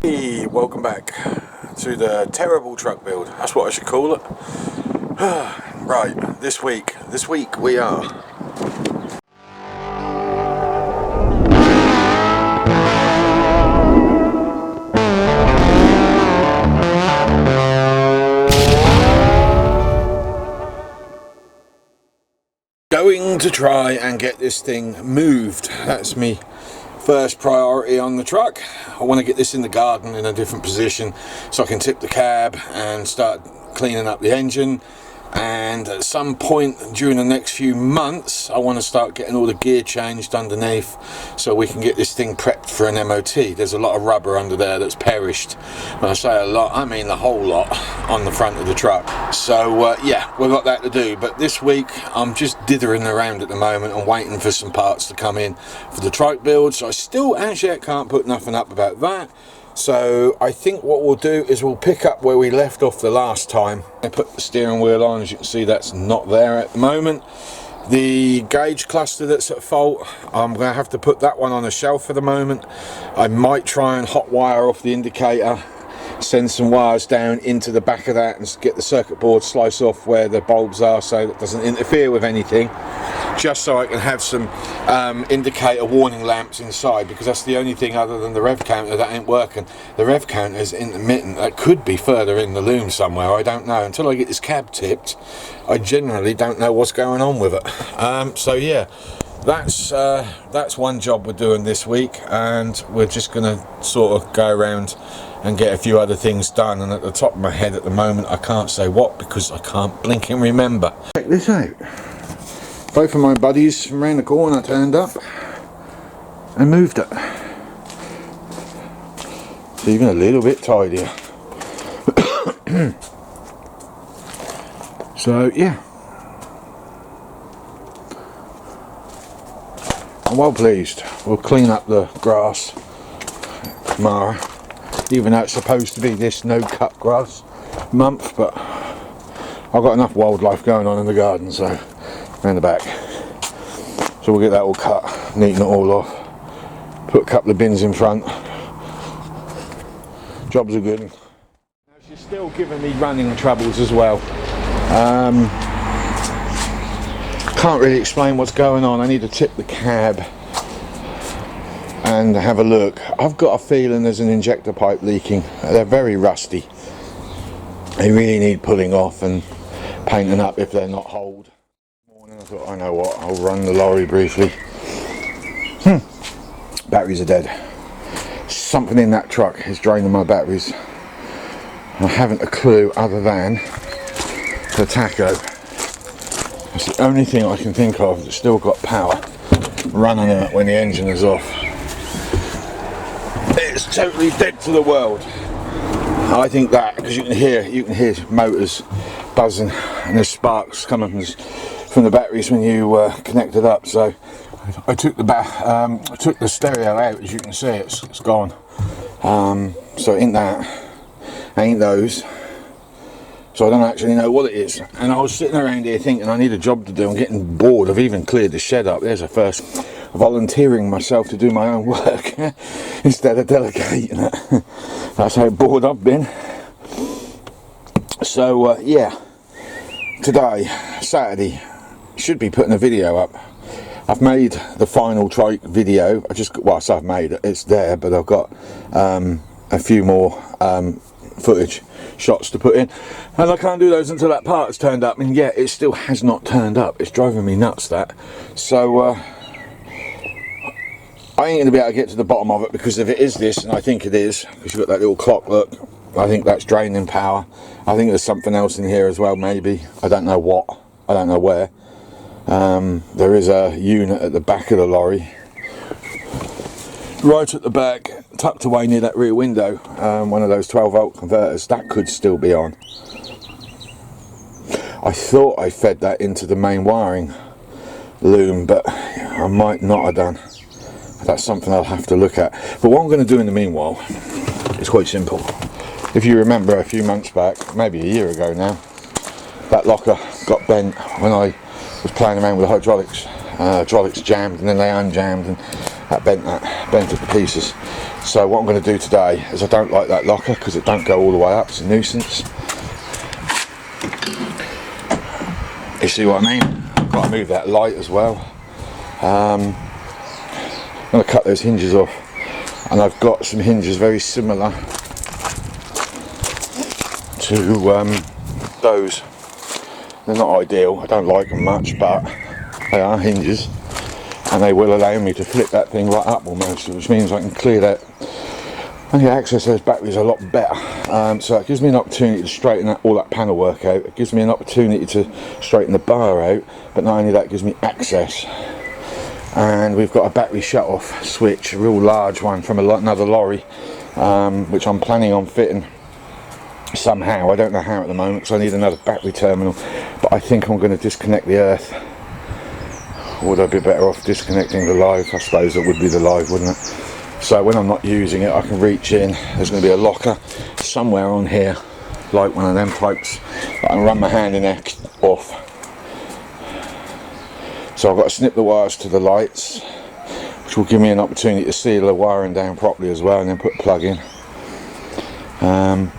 Hey, welcome back to the terrible truck build. That's what I should call it. Right, this week we are going to try and get this thing moved. That's me first priority on the truck. I want to get this in the garden in a different position so I can tip the cab and start cleaning up the engine. And at some point during the next few months I want to start getting all the gear changed underneath so we can get this thing prepped for an MOT. There's a lot of rubber under there that's perished. When I say a lot, I mean the whole lot on the front of the truck. So yeah, we've got that to do. But this week I'm just dithering around at the moment and waiting for some parts to come in for the trike build. So I still as yet can't put nothing up about that. So I think what we'll do is we'll pick up where we left off the last time. I put the steering wheel on. As you can see, that's not there at the moment. The gauge cluster that's at fault, I'm going to have to put that one on a shelf for the moment. I might try and hot wire off the indicator, send some wires down into the back of that and get the circuit board slice off where the bulbs are so that doesn't interfere with anything, just so I can have some indicator warning lamps inside, because that's the only thing other than the rev counter that ain't working. The rev counter is intermittent. That could be further in the loom somewhere, I don't know. Until I get this cab tipped, I generally don't know what's going on with it. So yeah, that's one job we're doing this week, and we're just gonna sort of go around and get a few other things done. And at the top of my head at the moment I can't say what, because I can't blink and remember. Check this out. Both of my buddies from around the corner turned up and moved it. It's even a little bit tidier. So yeah, I'm well pleased. We'll clean up the grass tomorrow, even though it's supposed to be this no cut grass month, but I've got enough wildlife going on in the garden, so around the back, so we'll get that all cut, neaten it all off, put a couple of bins in front. Jobs are good. Now she's still giving me running troubles as well. Can't really explain what's going on. I need to tip the cab and have a look. I've got a feeling there's an injector pipe leaking. They're very rusty. They really need pulling off and painting up if they're not holed. I thought, I know what, I'll run the lorry briefly. Batteries are dead. Something in that truck is draining my batteries. I haven't a clue other than the tacho. It's the only thing I can think of that's still got power running it when the engine is off. It's totally dead to the world. I think that, because you can hear motors buzzing and there's sparks coming from the batteries when you connect it up. So I took the stereo out. As you can see, it's gone. So it ain't those. So I don't actually know what it is. And I was sitting around here thinking I need a job to do. I'm getting bored. I've even cleared the shed up. There's a first. Volunteering myself to do my own work instead of delegating it. That's how bored I've been. So yeah, today, Saturday, should be putting a video up. I've made the final trike video. I say I've made it, it's there, but I've got a few more footage shots to put in, and I can't do those until that part has turned up, and yet it still has not turned up. It's driving me nuts, that. So I ain't going to be able to get to the bottom of it, because if it is this, and I think it is, because you've got that little clock, look, I think that's draining power. I think there's something else in here as well, maybe. I don't know what, I don't know where. There is a unit at the back of the lorry, right at the back, tucked away near that rear window, one of those 12 volt converters. That could still be on. I thought I fed that into the main wiring loom, but I might not have done. That's something I'll have to look at. But what I'm going to do in the meanwhile is quite simple. If you remember a few months back, maybe a year ago now, that locker got bent when I was playing around with the hydraulics. Hydraulics jammed and then they unjammed, and that bent it to pieces. So what I'm going to do today is, I don't like that locker because it don't go all the way up, it's a nuisance. You see what I mean? I've got to move that light as well. I'm going to cut those hinges off, and I've got some hinges very similar to those. They're not ideal, I don't like them much, but they are hinges, and they will allow me to flip that thing right up almost, which means I can clear that and get access to those batteries a lot better. So it gives me an opportunity to straighten all that panel work out. It gives me an opportunity to straighten the bar out, but not only that, it gives me access. And we've got a battery shut off switch, a real large one from another lorry, which I'm planning on fitting somehow. I don't know how at the moment because I need another battery terminal, but I think I'm going to disconnect the earth. Would I be better off disconnecting the live? I suppose it would be the live, wouldn't it? So when I'm not using it, I can reach in. There's going to be a locker somewhere on here, like one of them pipes. I can run my hand in there off. So I've got to snip the wires to the lights, which will give me an opportunity to seal the wiring down properly as well, and then put a plug in.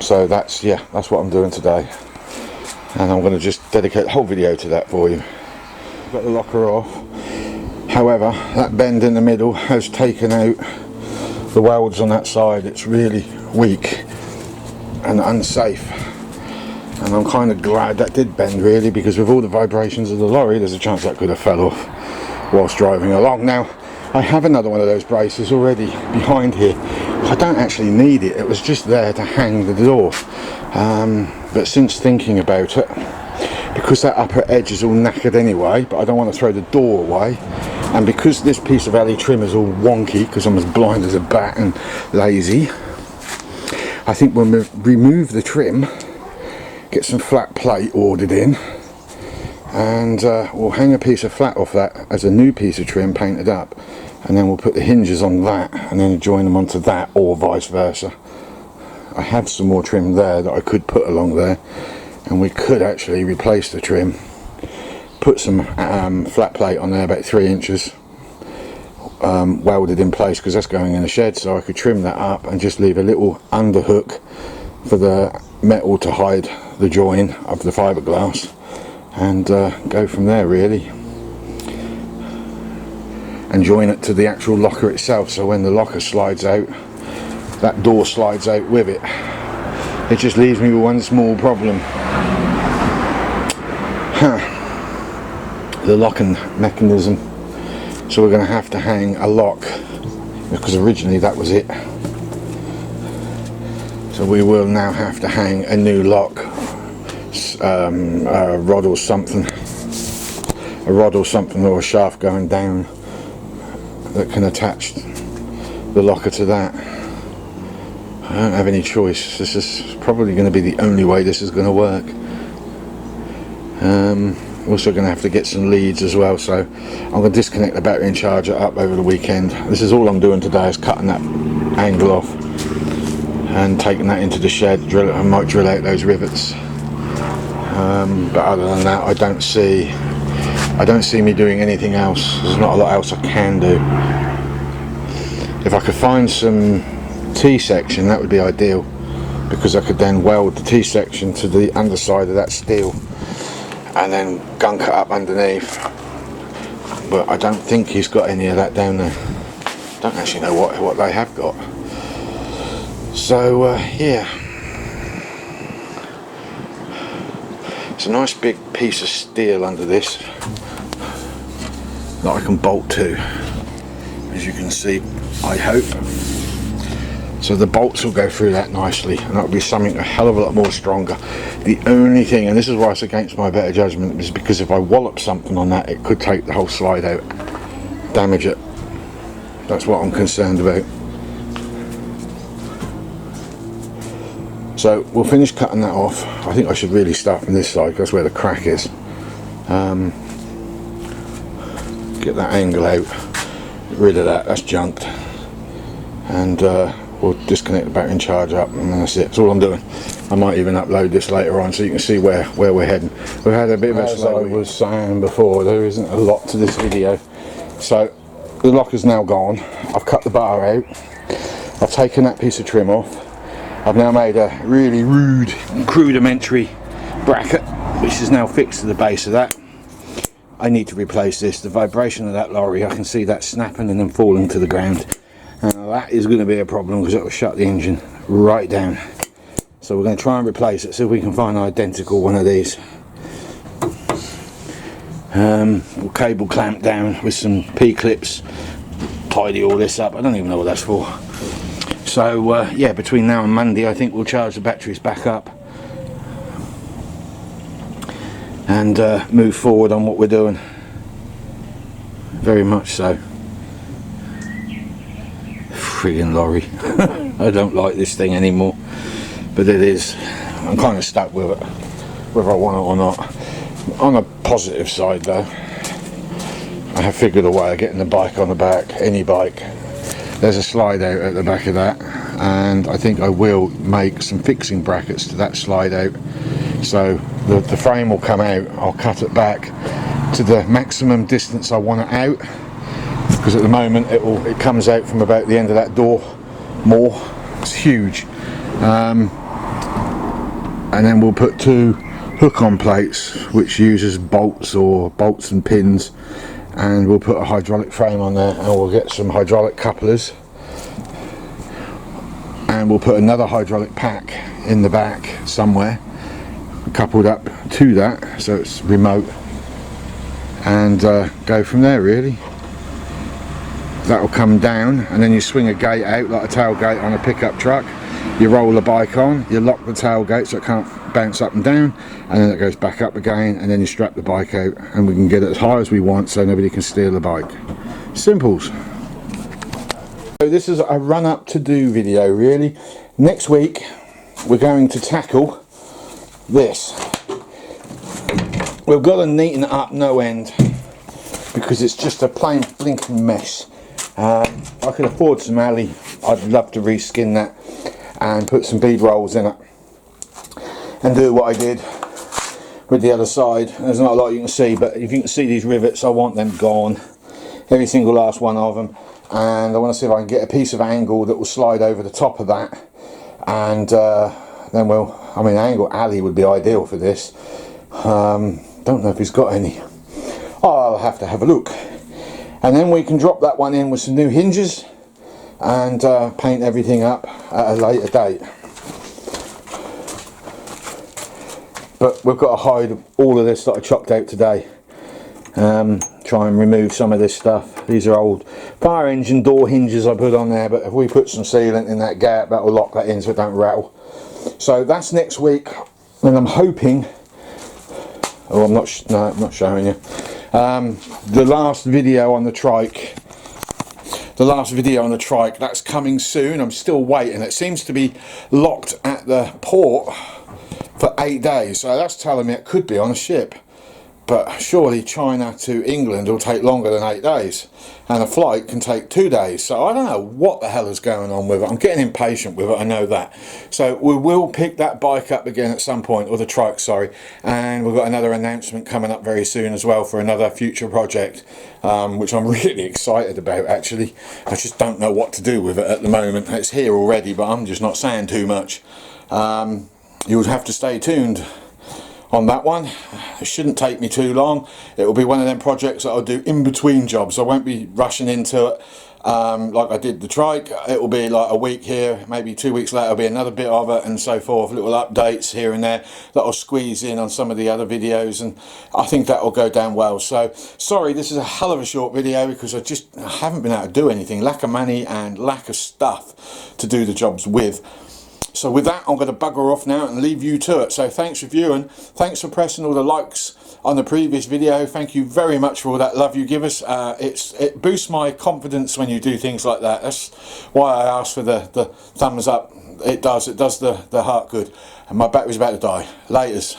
So that's what I'm doing today, and I'm going to just dedicate the whole video to that for you. I've got the locker off. However, that bend in the middle has taken out the welds on that side. It's really weak and unsafe, and I'm kind of glad that did bend, really, because with all the vibrations of the lorry, there's a chance that could have fell off whilst driving along. Now I have another one of those braces already behind here. I don't actually need it, it was just there to hang the door, but since thinking about it, because that upper edge is all knackered anyway, but I don't want to throw the door away, and because this piece of alley trim is all wonky because I'm as blind as a bat and lazy, I think we'll remove the trim, get some flat plate ordered in, and we'll hang a piece of flat off that as a new piece of trim painted up, and then we'll put the hinges on that and then join them onto that, or vice versa. I have some more trim there that I could put along there, and we could actually replace the trim, put some flat plate on there about 3 inches, welded in place, because that's going in the shed, so I could trim that up and just leave a little underhook for the metal to hide the join of the fiberglass, and go from there really, and join it to the actual locker itself, so when the locker slides out, that door slides out with it. It just leaves me with one small problem. The locking mechanism. So we're going to have to hang a lock, because originally that was it. So we will now have to hang a new lock, a rod or something, or a shaft going down that can attach the locker to that. I don't have any choice. This is probably going to be the only way this is going to work. Also going to have to get some leads as well, so I'm going to disconnect the battery and charger up over the weekend. This is all I'm doing today, is cutting that angle off and taking that into the shed. I might drill out those rivets, but other than that, I don't see me doing anything else. There's not a lot else I can do. If I could find some T-section, that would be ideal, because I could then weld the T-section to the underside of that steel and then gunk it up underneath, but I don't think he's got any of that down there. Don't actually know what they have got. So yeah, it's a nice big piece of steel under this that I can bolt to, as you can see, I hope. So the bolts will go through that nicely, and that'll be something a hell of a lot more stronger. The only thing, and this is why it's against my better judgment, is because if I wallop something on that, it could take the whole slide out, damage it. That's what I'm concerned about. So we'll finish cutting that off. I think I should really start from this side, because that's where the crack is. Get that angle out, get rid of that, that's junked, and we'll disconnect the battery and charge up, and that's it. That's all I'm doing. I might even upload this later on so you can see where we're heading. We've had a bit of a, as I was saying before, there isn't a lot to this video. So the locker's now gone. I've cut the bar out. I've taken that piece of trim off. I've now made a really rudimentary bracket, which is now fixed to the base of that. I need to replace this. The vibration of that lorry, I can see that snapping and then falling to the ground. Now that is going to be a problem because it will shut the engine right down. So we're going to try and replace it, see if we can find an identical one of these. We'll cable clamp down with some P-clips, tidy all this up. I don't even know what that's for. So yeah, between now and Monday I think we'll charge the batteries back up and move forward on what we're doing. Very much so. Friggin' lorry. I don't like this thing anymore, but it is. I'm kind of stuck with it, whether I want it or not. On a positive side though, I have figured a way of getting the bike on the back, any bike. There's a slide out at the back of that, and I think I will make some fixing brackets to that slide out. So the frame will come out, I'll cut it back to the maximum distance I want it out, because at the moment it comes out from about the end of that door more. It's huge. And then we'll put two hook-on plates which uses bolts and pins, and we'll put a hydraulic frame on there, and we'll get some hydraulic couplers, and we'll put another hydraulic pack in the back somewhere coupled up to that so it's remote, and go from there really. That will come down, and then you swing a gate out like a tailgate on a pickup truck. You roll the bike on, you lock the tailgate so it can't bounce up and down, and then it goes back up again, and then you strap the bike out, and we can get it as high as we want so nobody can steal the bike. Simples. So this is a run up to do video really. Next week we're going to tackle this. We've got to neaten it up no end because it's just a plain blinking mess. I could afford some alley. I'd love to reskin that and put some bead rolls in it and do what I did with the other side. There's not a lot you can see, but if you can see these rivets, I want them gone, every single last one of them, and I want to see if I can get a piece of angle that will slide over the top of that, and then angle alley would be ideal for this. Don't know if he's got any. I'll have to have a look, and then we can drop that one in with some new hinges and paint everything up at a later date. But we've got to hide all of this that I chopped out today. Try and remove some of this stuff. These are old fire engine door hinges I put on there, but if we put some sealant in that gap, that will lock that in so it don't rattle. So that's next week, and I'm hoping, I'm not showing you, the last video on the trike, that's coming soon. I'm still waiting. It seems to be locked at the port for 8 days, so that's telling me it could be on a ship, but surely China to England will take longer than 8 days, and a flight can take 2 days. So I don't know what the hell is going on with it. I'm getting impatient with it, I know that. So we will pick that bike up again at some point, or the trike, sorry, and we've got another announcement coming up very soon as well for another future project, which I'm really excited about actually. I just don't know what to do with it at the moment. It's here already, but I'm just not saying too much. You would have to stay tuned on that one. It shouldn't take me too long. It will be one of them projects that I'll do in between jobs. I won't be rushing into it like I did the trike. It will be like a week here, maybe 2 weeks later will be another bit of it, and so forth. Little updates here and there that I'll squeeze in on some of the other videos, and I think that will go down well. So sorry, this is a hell of a short video because I haven't been able to do anything. Lack of money and lack of stuff to do the jobs with. So with that, I'm going to bugger off now and leave you to it. So thanks for viewing. Thanks for pressing all the likes on the previous video. Thank you very much for all that love you give us. It boosts my confidence when you do things like that. That's why I asked for the thumbs up. It does the heart good. And my battery's about to die. Laters.